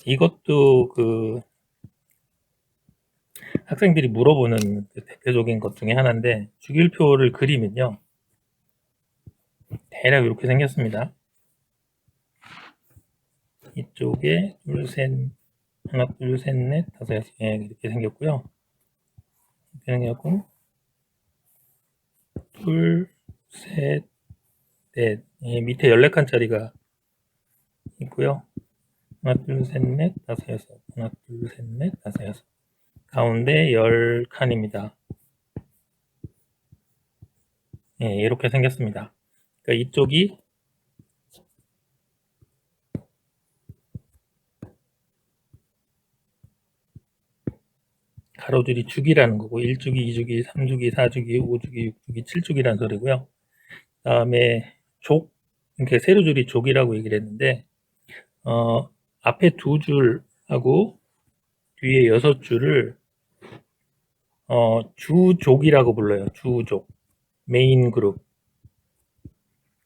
이것도 학생들이 물어보는 대표적인 것 중에 하나인데, 주기율표를 그리면요, 대략 이렇게 생겼습니다. 이쪽에 하나, 둘, 셋, 넷, 다섯, 여섯, 이렇게 생겼고요. 이렇게 생겼고, 둘, 셋, 넷, 밑에 14칸짜리가 있고요. 하나, 둘, 셋, 넷, 다섯, 여섯, 하나, 둘, 셋, 넷, 다섯, 여섯. 가운데 10칸입니다. 이렇게 생겼습니다. 그러니까 이쪽이 가로줄이 주기라는 거고, 1주기, 2주기, 3주기, 4주기, 5주기, 6주기, 7주기라는 소리고요. 그 다음에 이렇게 세로줄이 족이라고 얘기를 했는데, 앞에 2줄하고 뒤에 6줄을 주족이라고 불러요. 주족. 메인 그룹.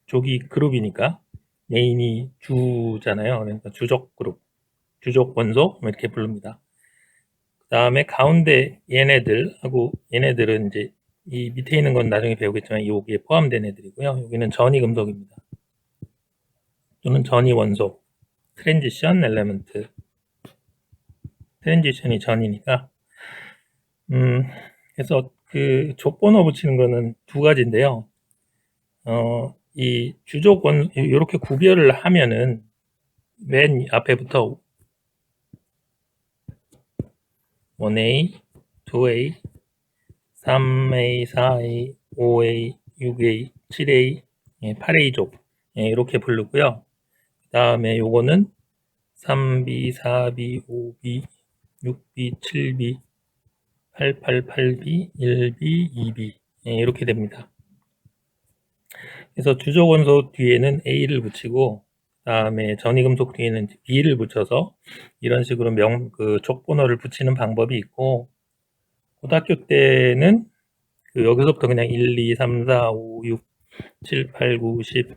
족이 그룹이니까 메인이 주잖아요. 그러니까 주족 그룹. 주족 원소 이렇게 부릅니다. 그 다음에 가운데 얘네들은 이제 이 밑에 있는 건 나중에 배우겠지만 여기에 포함된 애들이고요. 여기는 전이 금속입니다. 또는 전이 원소. 트랜지션 엘레먼트. 트랜지션이 전이니까. 그래서 족번호 붙이는 거는 두 가지인데요. 이 이렇게 구별을 하면은 맨 앞에부터 1A, 2A, 3A, 4A, 5A, 6A, 7A, 8A족 이렇게 부르고요. 그 다음에 요거는 3B, 4B, 5B, 6B, 7B, 888B, 1B, 2B 이렇게 됩니다. 그래서 주족 원소 뒤에는 A를 붙이고 그 다음에 전이금속 뒤에는 B를 붙여서 이런 식으로 족번호를 붙이는 방법이 있고, 고등학교 때는 여기서부터 그냥 1, 2, 3, 4, 5, 6, 7, 8, 9, 10,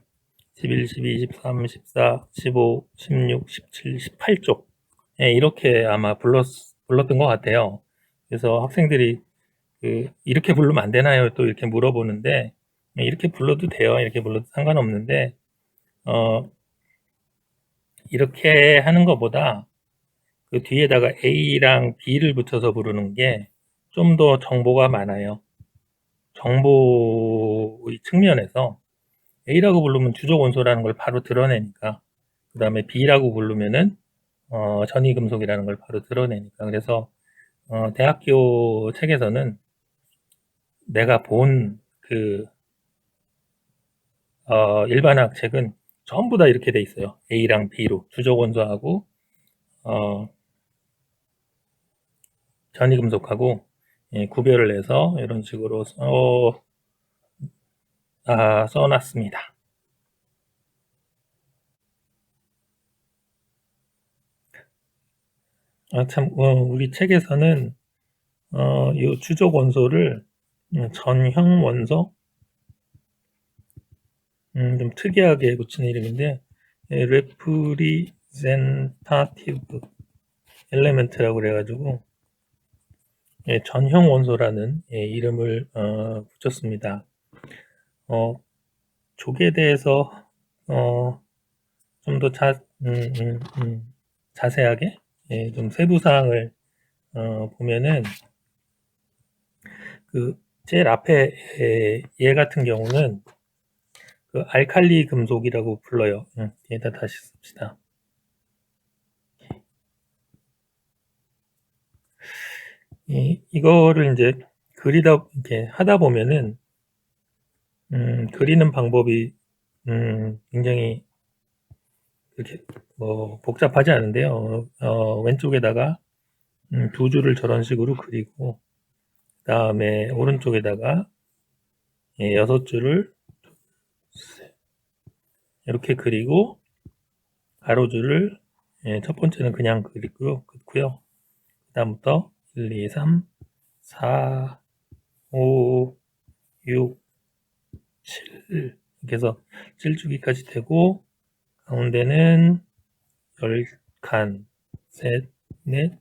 11, 12, 13, 14, 15, 16, 17, 18쪽 이렇게 아마 불렀던 것 같아요. 그래서 학생들이 이렇게 부르면 안 되나요? 또 이렇게 물어보는데, 이렇게 불러도 돼요. 이렇게 불러도 상관없는데, 이렇게 하는 것보다 그 뒤에다가 A랑 B를 붙여서 부르는 게 좀 더 정보가 많아요. 정보의 측면에서 A라고 부르면 주족 원소라는 걸 바로 드러내니까, 그 다음에 B라고 부르면은 전이금속이라는 걸 바로 드러내니까. 그래서 대학교 책에서는 내가 본 일반학 책은 전부 다 이렇게 돼 있어요. A랑 B로 주족 원소하고 전이금속하고 구별을 해서 이런 식으로 써놨습니다. 우리 책에서는 이 주족 원소를 전형 원소, 좀 특이하게 붙이는 이름인데, representative element라고 그래가지고 전형 원소라는 이름을 붙였습니다. 족에 대해서 좀 더 자세하게 좀 세부 사항을 보면은 제일 앞에 얘 같은 경우는 알칼리 금속이라고 불러요. 얘다 다시 씁시다. 이거를 이제 이렇게 하다 보면은 그리는 방법이 굉장히 이렇게 복잡하지 않은데요. 왼쪽에다가 2줄을 저런 식으로 그리고, 그 다음에 오른쪽에다가 6줄을 이렇게 그리고, 가로줄을 첫 번째는 그냥 그리고요. 그 다음부터 1, 2, 3, 4, 5, 6, 7 이렇게 해서 7주기까지 되고, 가운데는 칸, 셋, 넷,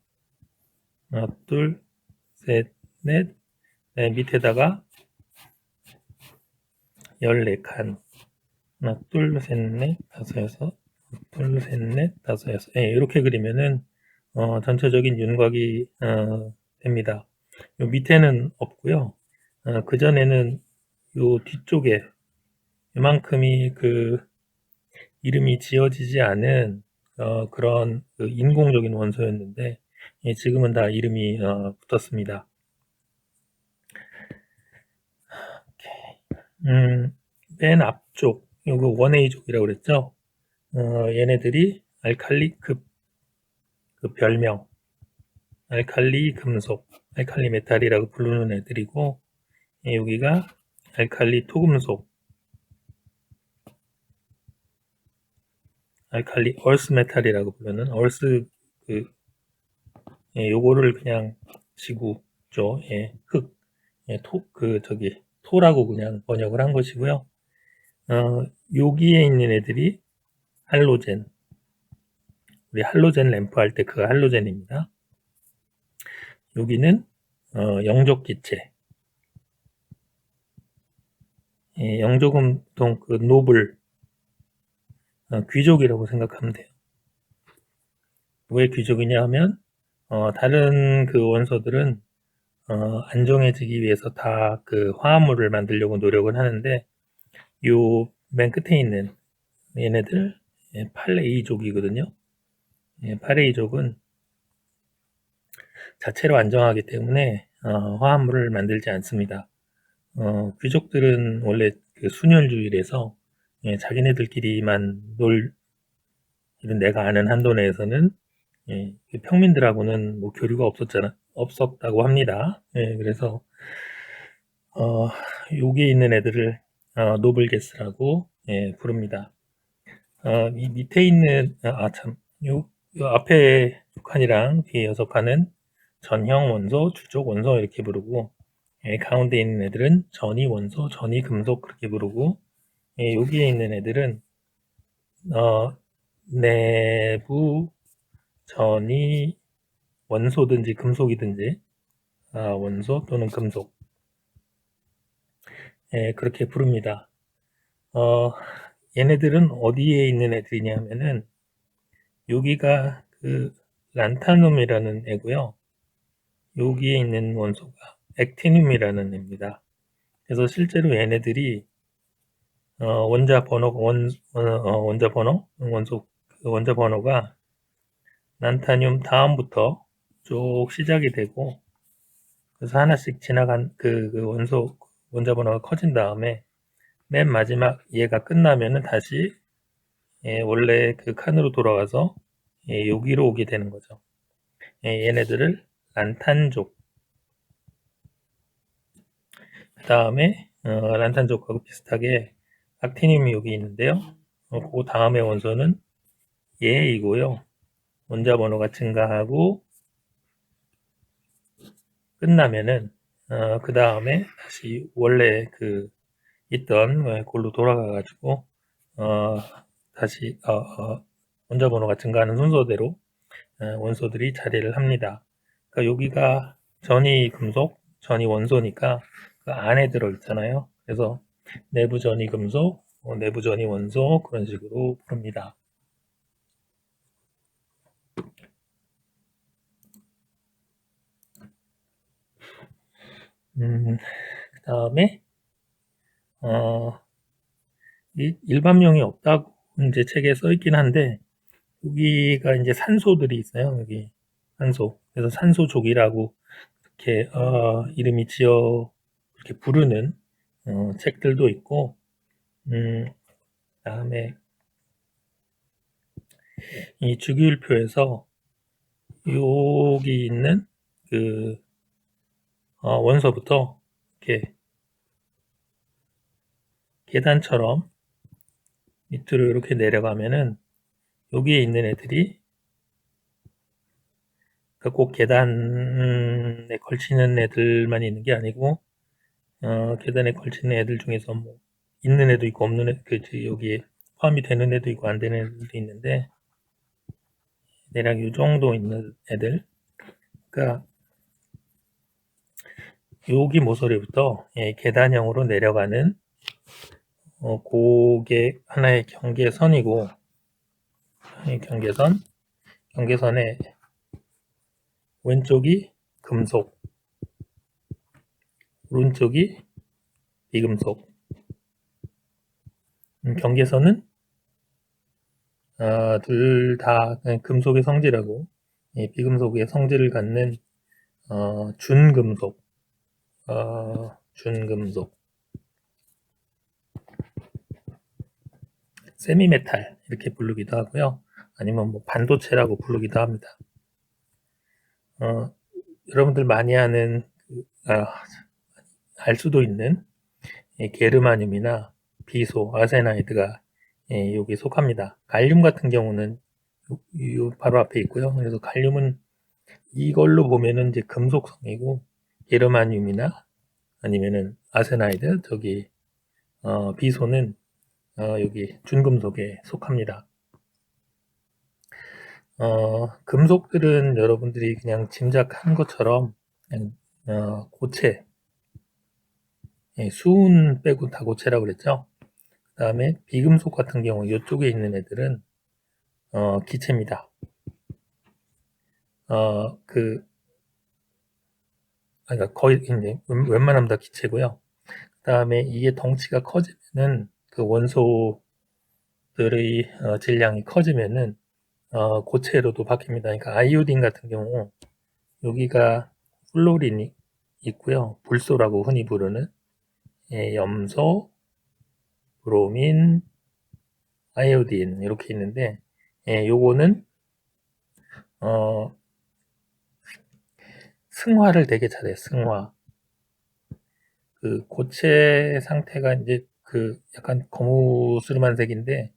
하나, 둘, 셋, 넷, 네, 밑에다가 14칸, 하나, 둘, 셋, 넷, 다섯, 여섯, 둘, 셋, 넷, 다섯, 여섯. 예, 이렇게 그리면은, 전체적인 윤곽이, 됩니다. 요 밑에는 없고요. 그 전에는 요 뒤쪽에 이만큼이 그 이름이 지어지지 않은 그런 그 인공적인 원소였는데 예, 지금은 다 이름이 붙었습니다. 맨 앞쪽 요거 원에이족이라고 그랬죠. 얘네들이 알칼리급 그 별명 알칼리 금속, 알칼리 메탈이라고 부르는 애들이고 예, 여기가 알칼리 토금속, 알칼리 얼스 메탈이라고 부르는 얼스 그 예, 요거를 그냥 지구죠. 예, 흙, 예, 토라고 그냥 번역을 한 것이고요. 여기에 있는 애들이 할로젠. 우리 할로젠 램프 할 때 그 할로젠입니다. 여기는 영적 기체. 예, 영적은 보통 그 노블, 귀족이라고 생각하면 돼요. 왜 귀족이냐 하면 다른 그 원소들은 안정해지기 위해서 다 그 화합물을 만들려고 노력을 하는데 요 맨 끝에 있는 얘네들 8A족이거든요. 8A족은 자체로 안정하기 때문에 화합물을 만들지 않습니다. 귀족들은 원래 그 순혈주의라서 자기네들끼리만 이런 내가 아는 한도 내에서는 그 평민들하고는 뭐 교류가 없었다고 합니다. 그래서 여기에 있는 애들을 노블게스라고 부릅니다. 이 밑에 있는 요 앞에 6칸이랑 뒤에 6칸은 전형 원소, 주족 원소 이렇게 부르고 가운데 있는 애들은 전이 원소, 전이 금속 그렇게 부르고 여기에 있는 애들은 내부 전이 원소든지 금속이든지 원소 또는 금속 그렇게 부릅니다. 얘네들은 어디에 있는 애들이냐면은 여기가 그 란타눔이라는 애고요. 여기에 있는 원소가 액티늄이라는 애입니다. 그래서 실제로 얘네들이 원자 번호 원소 그 원자 번호가 란타늄 다음부터 쭉 시작이 되고 그래서 하나씩 지나간 그 원자 번호가 커진 다음에 맨 마지막 얘가 끝나면은 다시 원래 그 칸으로 돌아가서 여기로 오게 되는 거죠. 얘네들을 란탄족 그 다음에 란탄족하고 비슷하게 악티늄이 여기 있는데요. 그 다음에 원소는 얘이고요. 원자 번호가 증가하고 끝나면은 그 다음에 다시 원래 그 있던 골로 돌아가 가지고 다시 원자 번호가 증가하는 순서대로 원소들이 자리를 합니다. 그러니까 여기가 전이 금속, 전이 원소니까 그 안에 들어 있잖아요. 그래서 내부 전이 금속, 내부 전이 원소 그런 식으로 부릅니다. 그 다음에 일반명이 없다고 이제 책에 써 있긴 한데 여기가 이제 산소들이 있어요. 여기 산소. 그래서 산소족이라고 이렇게 이름이 이렇게 부르는 책들도 있고 그다음에 이 주기율표에서 여기 있는 그 원소부터 이렇게 계단처럼 밑으로 이렇게 내려가면은 여기에 있는 애들이 꼭 계단에 걸치는 애들만 있는 게 아니고 계단에 걸치는 애들 중에서 뭐 있는 애도 있고 없는 애, 여기에 포함이 되는 애도 있고 안 되는 애들도 있는데 대략 이 정도 있는 애들. 그러니까 여기 모서리부터 계단형으로 내려가는 그게 하나의 경계선이고, 경계선의 왼쪽이 금속, 오른쪽이 비금속. 경계선은 둘 다 금속의 성질하고 비금속의 성질을 갖는 준금속, 세미메탈 이렇게 부르기도 하고요. 아니면 뭐 반도체라고 부르기도 합니다. 여러분들 많이 아는 알 수도 있는 게르마늄이나 비소, 아세나이드가 여기 속합니다. 갈륨 같은 경우는 요 바로 앞에 있고요. 그래서 갈륨은 이걸로 보면은 이제 금속성이고, 게르마늄이나 아니면은 아세나이드, 저기 비소는 여기 준금속에 속합니다. 금속들은 여러분들이 그냥 짐작한 것처럼 그냥 고체, 수은 빼고 다 고체라고 그랬죠. 그 다음에 비금속 같은 경우 이쪽에 있는 애들은 기체입니다. 그러니까 거의 이제 웬만하면 다 기체고요. 그 다음에 이게 덩치가 커지면은 그 원소들의 질량이 커지면은 고체로도 바뀝니다. 그러니까 아이오딘 같은 경우 여기가 플로린이 있고요. 불소라고 흔히 부르는 염소, 브로민, 아이오딘 이렇게 있는데 요거는 승화를 되게 잘해요. 승화. 그 고체 상태가 이제 그 약간 거무스름한 색인데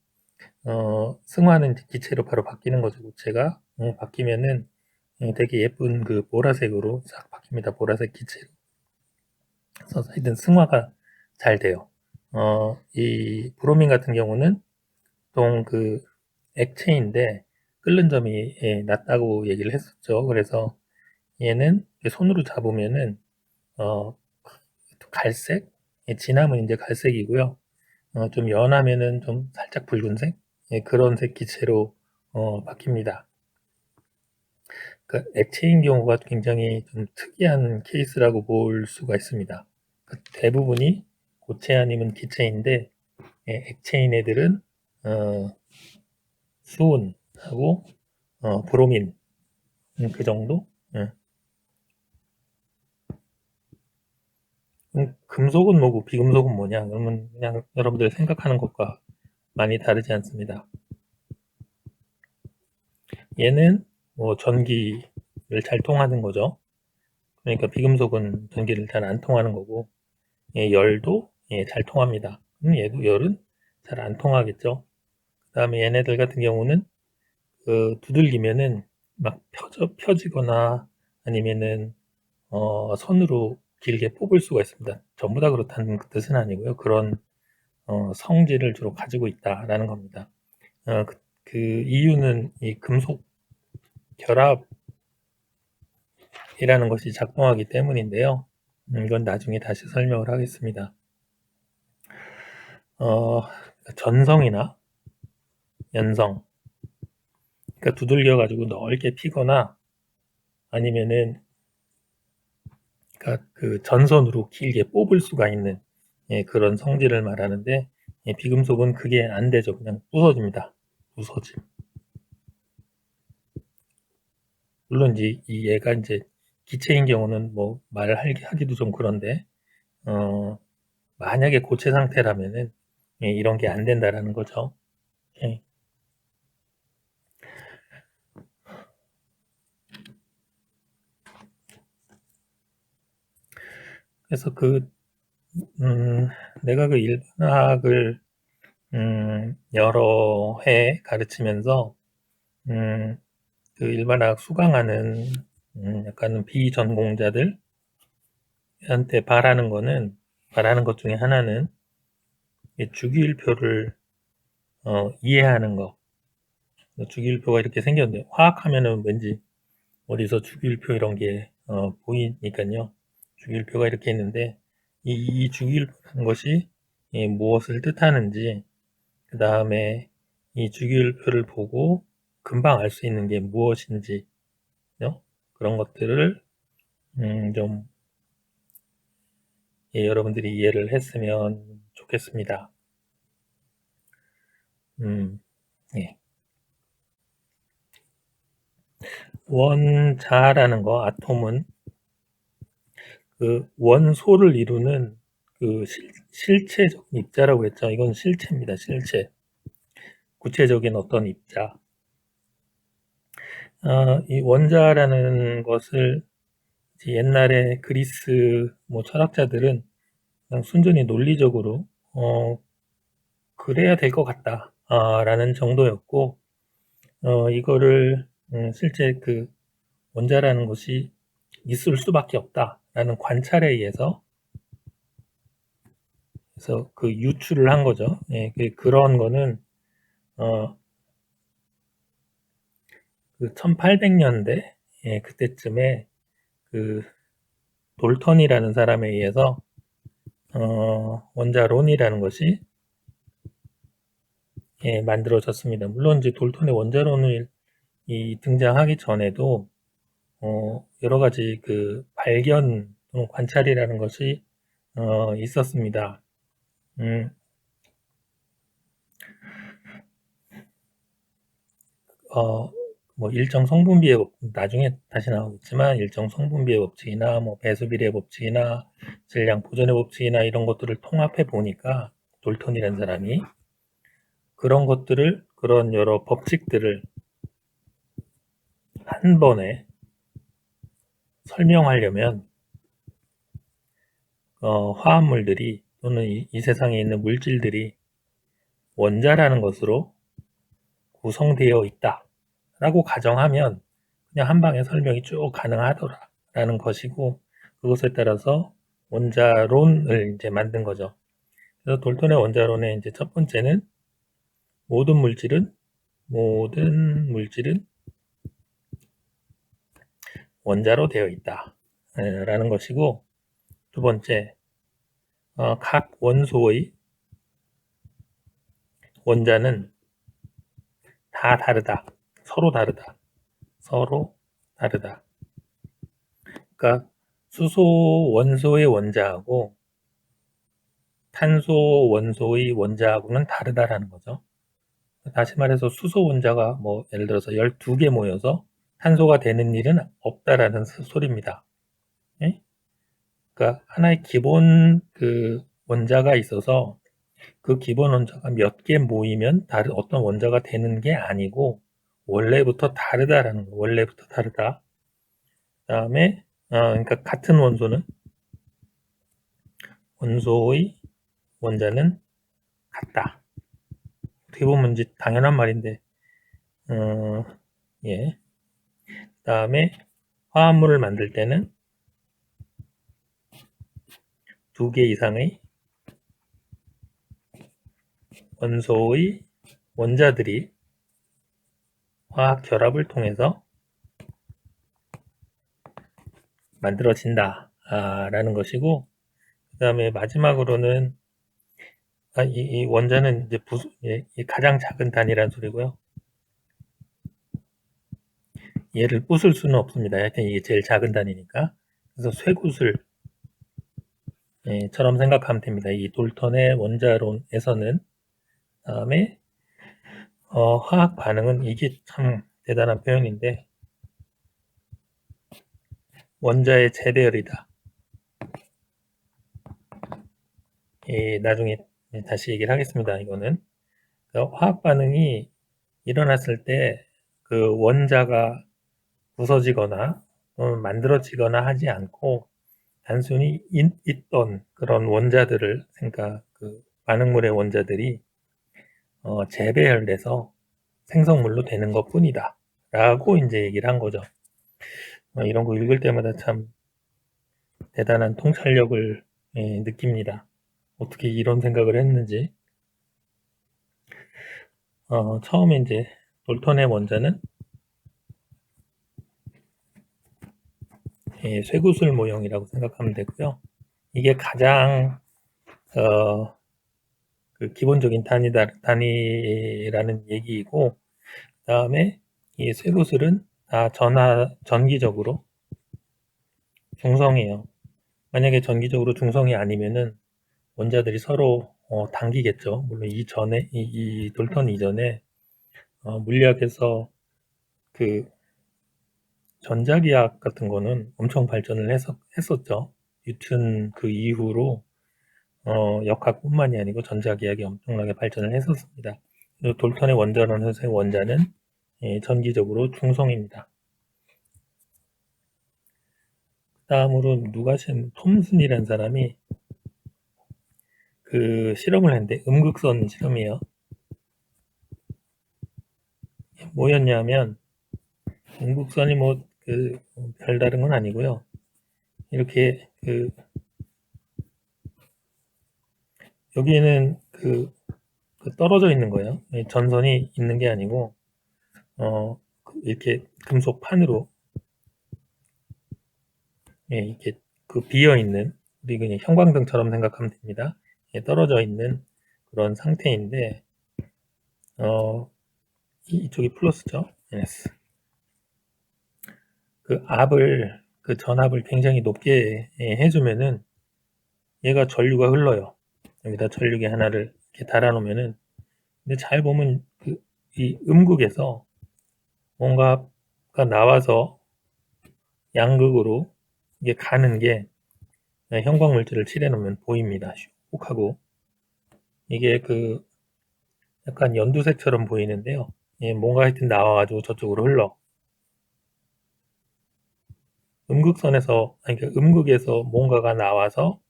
승화는 기체로 바로 바뀌는 거죠. 고체가 바뀌면은 되게 예쁜 그 보라색으로 싹 바뀝니다. 보라색 기체로. 그래서 하여튼 승화가 잘 돼요. 이 브로민 같은 경우는 보통 그 액체인데 끓는 점이 낮다고 얘기를 했었죠. 그래서 얘는 손으로 잡으면은 갈색, 진하면 이제 갈색이고요. 좀 연하면은 좀 살짝 붉은색, 그런 색 기체로 바뀝니다. 그 액체인 경우가 굉장히 좀 특이한 케이스라고 볼 수가 있습니다. 대부분이 고체 아니면 기체인데 액체인 애들은 수은하고 브로민 그 정도. 금속은 뭐고 비금속은 뭐냐? 그러면 그냥 여러분들 생각하는 것과 많이 다르지 않습니다. 얘는 뭐 전기를 잘 통하는 거죠. 그러니까 비금속은 전기를 잘 안 통하는 거고, 열도 잘 통합니다. 그럼 얘도 열은 잘 안 통하겠죠. 그 다음에 얘네들 같은 경우는 두들기면은 막 펴지거나 아니면은 손으로 길게 뽑을 수가 있습니다. 전부 다 그렇다는 뜻은 아니고요. 그런 성질을 주로 가지고 있다라는 겁니다. 그 이유는 이 금속 결합이라는 것이 작동하기 때문인데요. 이건 나중에 다시 설명을 하겠습니다. 전성이나 연성, 그러니까 두들겨 가지고 넓게 피거나 아니면은 그러니까 그 전선으로 길게 뽑을 수가 있는 그런 성질을 말하는데, 비금속은 그게 안 되죠. 그냥 부서집니다. 부서짐. 물론 이제 얘가 이제 기체인 경우는 뭐 말하기도 좀 그런데 만약에 고체 상태라면은 이런 게 안 된다라는 거죠. 예. 그래서 내가 그 일반화학을 여러 해 가르치면서 그 일반화학 수강하는 약간 비전공자들한테 바라는 것 중에 하나는 이 주기율표를 이해하는 거. 주기율표가 이렇게 생겼는데, 화학하면은 왠지 어디서 주기율표 이런 게 보이니까요. 주기율표가 이렇게 있는데, 이 주기율표라는 것이 무엇을 뜻하는지, 그 다음에 이 주기율표를 보고 금방 알 수 있는 게 무엇인지, 그런 것들을 좀 여러분들이 이해를 했으면 좋겠습니다. 예. 원자라는 거, 아톰은 그 원소를 이루는 그 실체적 입자라고 했죠. 이건 실체입니다. 실체. 구체적인 어떤 입자. 이 원자라는 것을 옛날에 그리스 철학자들은 그냥 순전히 논리적으로 그래야 될 것 같다 라는 정도였고, 이거를 실제 그 원자라는 것이 있을 수밖에 없다라는 관찰에 의해서 그래서 그 유출을 한 거죠. 그런 거는 그 1800년대 그때쯤에 그 돌턴이라는 사람에 의해서 원자론이라는 것이 만들어졌습니다. 물론 이제 돌턴의 원자론이 등장하기 전에도 여러 가지 그 발견 또는 관찰이라는 것이 있었습니다. 일정 성분비의 나중에 다시 나오겠지만 일정 성분비의 법칙이나 배수비례 법칙이나 질량 보존의 법칙이나 이런 것들을 통합해 보니까 돌턴이라는 사람이 그런 여러 법칙들을 한 번에 설명하려면 화합물들이 또는 이 세상에 있는 물질들이 원자라는 것으로 구성되어 있다라고 가정하면 그냥 한 방에 설명이 쭉 가능하더라라는 것이고, 그것에 따라서 원자론을 이제 만든 거죠. 그래서 돌턴의 원자론의 이제 첫 번째는 모든 물질은 원자로 되어 있다 라는 것이고, 두 번째, 각 원소의 원자는 다 다르다. 서로 다르다. 그러니까 수소 원소의 원자하고 탄소 원소의 원자하고는 다르다라는 거죠. 다시 말해서 수소 원자가 예를 들어서 12개 모여서 탄소가 되는 일은 없다라는 소리입니다. 예? 그러니까 하나의 기본 그 원자가 있어서 그 기본 원자가 몇 개 모이면 어떤 원자가 되는 게 아니고 원래부터 다르다라는 거. 원래부터 다르다. 그다음에 그러니까 같은 원소의 원자는 같다. 어떻게 보면 이제 당연한 말인데, 예. 그다음에 화합물을 만들 때는 2개 이상의 원소의 원자들이 화학 결합을 통해서 만들어진다 라는 것이고, 그 다음에 마지막으로는 이 원자는 이제 가장 작은 단위라는 소리고요. 얘를 부술 수는 없습니다. 하여튼 이게 제일 작은 단위니까. 그래서 쇠구슬 처럼 생각하면 됩니다. 이 돌턴의 원자론에서는. 다음에 화학 반응은 이게 참 대단한 표현인데, 원자의 재배열이다. 나중에 다시 얘기를 하겠습니다. 이거는 화학 반응이 일어났을 때 그 원자가 부서지거나 만들어지거나 하지 않고 단순히 있던 그런 원자들을, 그러니까 그 반응물의 원자들이 재배열돼서 생성물로 되는 것뿐이다 라고 이제 얘기를 한 거죠. 이런 거 읽을 때마다 참 대단한 통찰력을 느낍니다. 어떻게 이런 생각을 했는지. 처음에 이제 돌턴의 원자는 쇠구슬 모형이라고 생각하면 되고요. 이게 가장 그 기본적인 단위라는 얘기이고, 그 다음에 이 쇠구슬은 다 전기적으로 중성이에요. 만약에 전기적으로 중성이 아니면은 원자들이 서로 당기겠죠. 물론 이 돌턴 이전에 물리학에서 그 전자기학 같은 거는 엄청 발전을 했었죠. 뉴턴 그 이후로 역학뿐만이 아니고 전자기학이 엄청나게 발전을 했었습니다. 그래서 돌턴의 원자론에서의 원자는 전기적으로 중성입니다. 다음으로 톰슨이라는 사람이 그 실험을 했는데 음극선 실험이에요. 뭐였냐면 음극선이 뭐 그 별다른 건 아니고요. 이렇게 여기에는 그 떨어져 있는 거예요. 전선이 있는 게 아니고 이렇게 금속 판으로 이렇게 그 비어 있는 우리 그냥 형광등처럼 생각하면 됩니다. 떨어져 있는 그런 상태인데 이쪽이 플러스죠. 마이너스. 그 전압을 굉장히 높게 해주면은 얘가 전류가 흘러요. 여기다 전류기 하나를 이렇게 달아놓으면은 근데 잘 보면 이 음극에서 뭔가가 나와서 양극으로 이게 가는 게 형광 물질을 칠해놓으면 보입니다. 슉 하고 이게 약간 연두색처럼 보이는데요. 뭔가 하여튼 나와가지고 저쪽으로 흘러. 그러니까 음극에서 뭔가가 나와서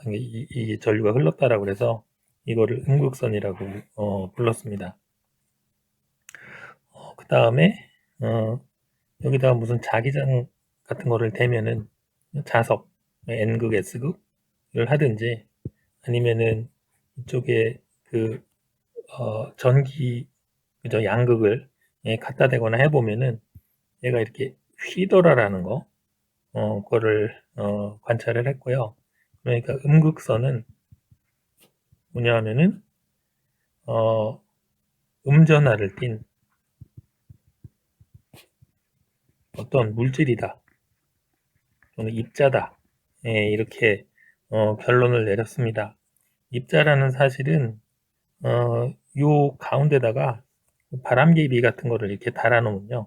이 전류가 흘렀다라고 해서 이거를 음극선이라고 불렀습니다. 그 다음에 여기다가 무슨 자기장 같은 거를 대면은 자석, N극, S극을 하든지 아니면은 이쪽에 전기, 그죠, 양극을 갖다 대거나 해보면은 얘가 이렇게 휘더라라는 거를 관찰을 했고요. 그러니까 음극선은 뭐냐 하면은 음전하를 띤 어떤 물질이다 또는 입자다 이렇게 결론을 내렸습니다. 입자라는 사실은 요 가운데다가 바람개비 같은 거를 이렇게 달아놓으면요,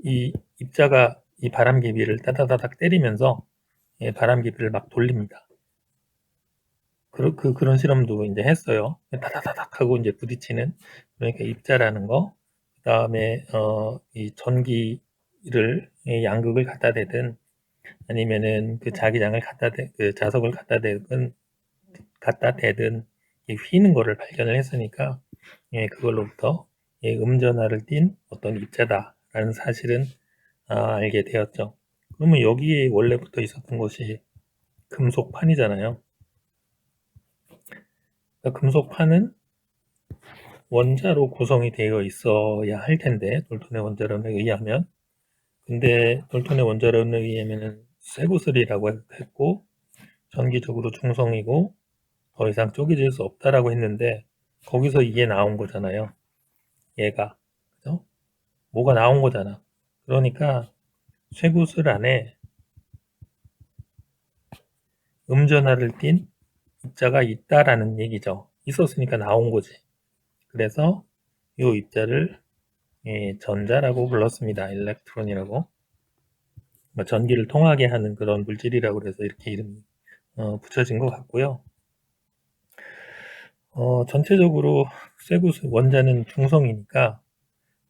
이 입자가 이 바람개비를 따다다닥 때리면서 바람개비를 막 돌립니다. 그런 실험도 이제 했어요. 다다다닥 하고 이제 부딪히는, 그러니까 입자라는 거, 그 다음에 이 전기를 양극을 갖다 대든 아니면은 그 자기장을 그 자석을 갖다 대든 휘는 거를 발견을 했으니까 그걸로부터 음전하를 띤 어떤 입자다라는 사실은 알게 되었죠. 그러면 여기에 원래부터 있었던 것이 금속판이잖아요. 그러니까 금속판은 원자로 구성이 되어 있어야 할 텐데, 돌톤의 원자론에 의하면. 근데 돌톤의 원자론에 의하면은 쇠구슬이라고 했고 전기적으로 중성이고 더 이상 쪼개질 수 없다라고 했는데 거기서 이게 나온 거잖아요. 얘가, 그죠? 뭐가 나온 거잖아. 그러니까 쇠구슬 안에 음전하를 띤 입자가 있다라는 얘기죠. 있었으니까 나온 거지. 그래서 이 입자를 전자라고 불렀습니다. 일렉트론이라고. 뭐 전기를 통하게 하는 그런 물질이라고 그래서 이렇게 이름이 붙여진 것 같고요. 전체적으로 쇠구슬 원자는 중성이니까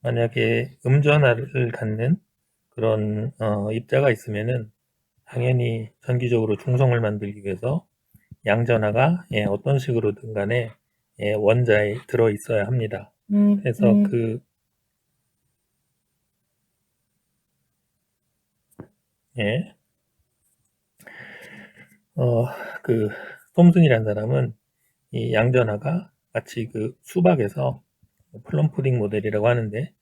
만약에 음전하를 갖는 그런 입자가 있으면은 당연히 전기적으로 중성을 만들기 위해서 양전하가 어떤 식으로든 간에 원자에 들어 있어야 합니다. 그래서 예, 톰슨이라는 사람은 이 양전하가 마치 그 수박에서 플럼 푸딩 모델이라고 하는데,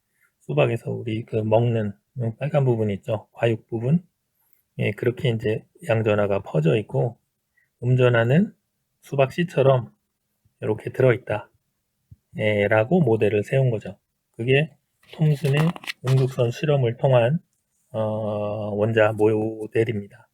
수박에서 우리 그 먹는 빨간 부분 있죠? 과육 부분. 예, 그렇게 이제 양전하가 퍼져 있고, 음전하는 수박 씨처럼 이렇게 들어있다. 예, 라고 모델을 세운 거죠. 그게 톰슨의 응급선 실험을 통한 원자 모델입니다.